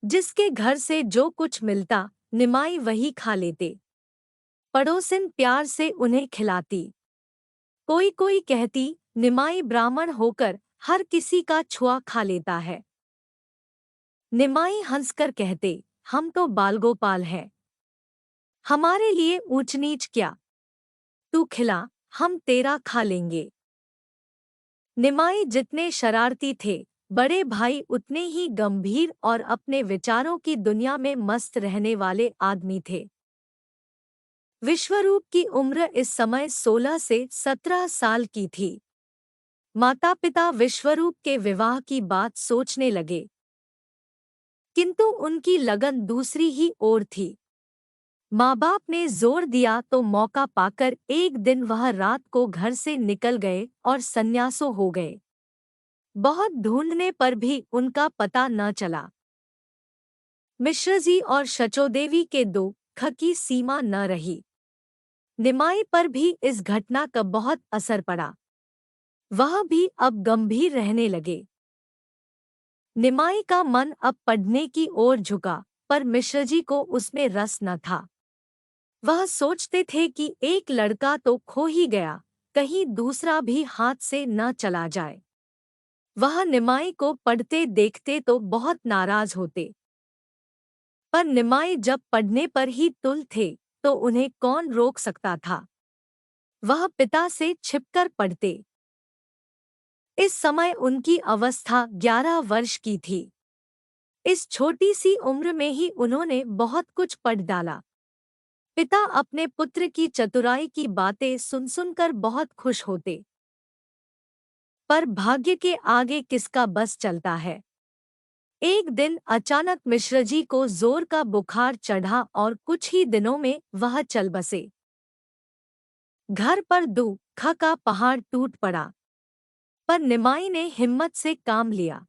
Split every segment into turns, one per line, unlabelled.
जिसके घर से जो कुछ मिलता निमाई वही खा लेते। पड़ोसिन प्यार से उन्हें खिलाती। कोई कोई कहती निमाई ब्राह्मण होकर हर किसी का छुआ खा लेता है। निमाई हंसकर कहते, हम तो बालगोपाल हैं, हमारे लिए ऊंच नीच क्या। तू खिला, हम तेरा खा लेंगे। निमाई जितने शरारती थे, बड़े भाई उतने ही गंभीर और अपने विचारों की दुनिया में मस्त रहने वाले आदमी थे। विश्वरूप की उम्र इस समय 16 से 17 साल की थी। माता पिता विश्वरूप के विवाह की बात सोचने लगे, किंतु उनकी लगन दूसरी ही ओर थी। माँ बाप ने जोर दिया तो मौका पाकर एक दिन वह रात को घर से निकल गए और सन्यासो हो गए। बहुत ढूंढने पर भी उनका पता न चला। मिश्रजी और शचोदेवी के दुख की सीमा न रही। निमाई पर भी इस घटना का बहुत असर पड़ा। वह भी अब गंभीर रहने लगे। निमाई का मन अब पढ़ने की ओर झुका, पर मिश्रजी को उसमें रस न था। वह सोचते थे कि एक लड़का तो खो ही गया, कहीं दूसरा भी हाथ से न चला जाए। वह निमाई को पढ़ते देखते तो बहुत नाराज होते, पर निमाई जब पढ़ने पर ही तुल थे तो उन्हें कौन रोक सकता था। वह पिता से छिपकर पढ़ते। इस समय उनकी अवस्था 11 वर्ष की थी। इस छोटी सी उम्र में ही उन्होंने बहुत कुछ पढ़ डाला। पिता अपने पुत्र की चतुराई की बातें सुन सुनकर बहुत खुश होते। पर भाग्य के आगे किसका बस चलता है। एक दिन अचानक मिश्रजी को जोर का बुखार चढ़ा और कुछ ही दिनों में वह चल बसे। घर पर दुख का पहाड़ टूट पड़ा, पर निमाई ने हिम्मत से काम लिया।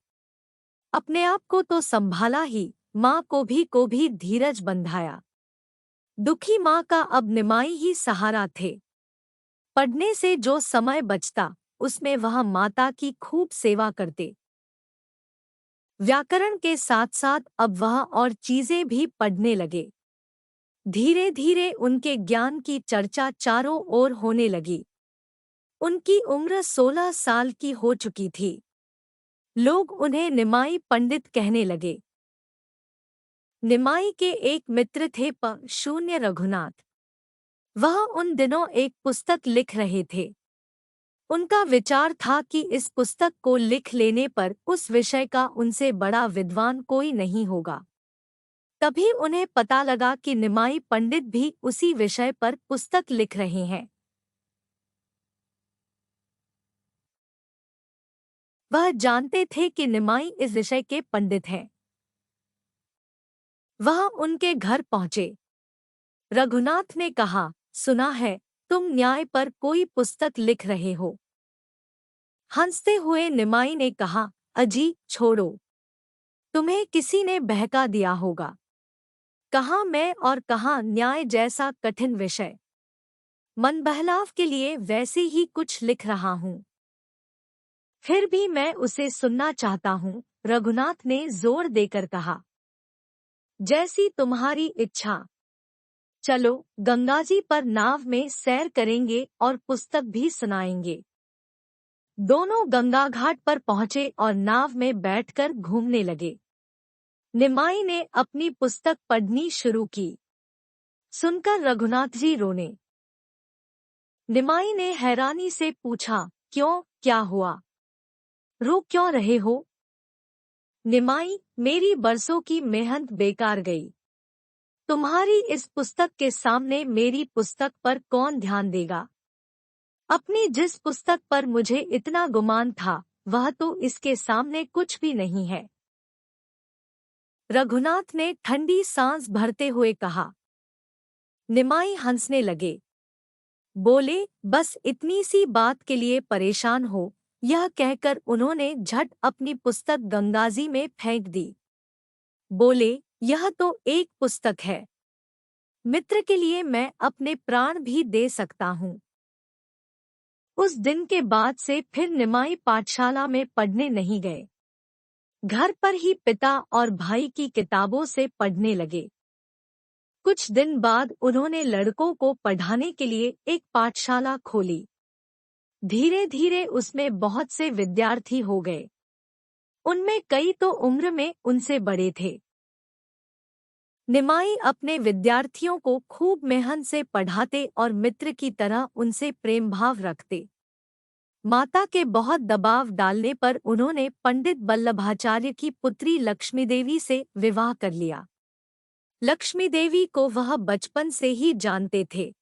अपने आप को तो संभाला ही, माँ को भी धीरज बंधाया। दुखी माँ का अब निमाई ही सहारा थे। पढ़ने से जो समय बचता उसमें वह माता की खूब सेवा करते। व्याकरण के साथ साथ अब वह और चीजें भी पढ़ने लगे। धीरे धीरे उनके ज्ञान की चर्चा चारों ओर होने लगी। उनकी उम्र 16 साल की हो चुकी थी। लोग उन्हें निमाई पंडित कहने लगे। निमाई के एक मित्र थे शून्य रघुनाथ। वह उन दिनों एक पुस्तक लिख रहे थे। उनका विचार था कि इस पुस्तक को लिख लेने पर उस विषय का उनसे बड़ा विद्वान कोई नहीं होगा। तभी उन्हें पता लगा कि निमाई पंडित भी उसी विषय पर पुस्तक लिख रहे हैं। वह जानते थे कि निमाई इस विषय के पंडित हैं। वह उनके घर पहुंचे। रघुनाथ ने कहा, सुना है तुम न्याय पर कोई पुस्तक लिख रहे हो। हंसते हुए निमाई ने कहा, अजी छोड़ो, तुम्हें किसी ने बहका दिया होगा। कहाँ मैं और कहाँ न्याय जैसा कठिन विषय। मन बहलाव के लिए वैसे ही कुछ लिख रहा हूँ। फिर भी मैं उसे सुनना चाहता हूँ, रघुनाथ ने जोर देकर कहा। जैसी तुम्हारी इच्छा। चलो गंगाजी पर नाव में सैर करेंगे और पुस्तक भी सुनाएंगे। दोनों गंगा घाट पर पहुंचे और नाव में बैठकर घूमने लगे। निमाई ने अपनी पुस्तक पढ़नी शुरू की। सुनकर रघुनाथ जी रोने। निमाई ने हैरानी से पूछा, क्यों, क्या हुआ? रो क्यों रहे हो? निमाई, मेरी बरसों की मेहनत बेकार गई। तुम्हारी इस पुस्तक के सामने मेरी पुस्तक पर कौन ध्यान देगा? अपनी जिस पुस्तक पर मुझे इतना गुमान था, वह तो इसके सामने कुछ भी नहीं है। रघुनाथ ने ठंडी सांस भरते हुए कहा। निमाई हंसने लगे। बोले, बस इतनी सी बात के लिए परेशान हो? यह कहकर उन्होंने झट अपनी पुस्तक गंगाजी में फेंक दी। बोले, यह तो एक पुस्तक है। मित्र के लिए मैं अपने प्राण भी दे सकता हूँ। उस दिन के बाद से फिर निमाई पाठशाला में पढ़ने नहीं गए। घर पर ही पिता और भाई की किताबों से पढ़ने लगे। कुछ दिन बाद उन्होंने लड़कों को पढ़ाने के लिए एक पाठशाला खोली। धीरे धीरे उसमें बहुत से विद्यार्थी हो गए। उनमें कई तो उम्र में उनसे बड़े थे। निमाई अपने विद्यार्थियों को खूब मेहनत से पढ़ाते और मित्र की तरह उनसे प्रेम भाव रखते। माता के बहुत दबाव डालने पर उन्होंने पंडित वल्लभाचार्य की पुत्री लक्ष्मी देवी से विवाह कर लिया। लक्ष्मी देवी को वह बचपन से ही जानते थे।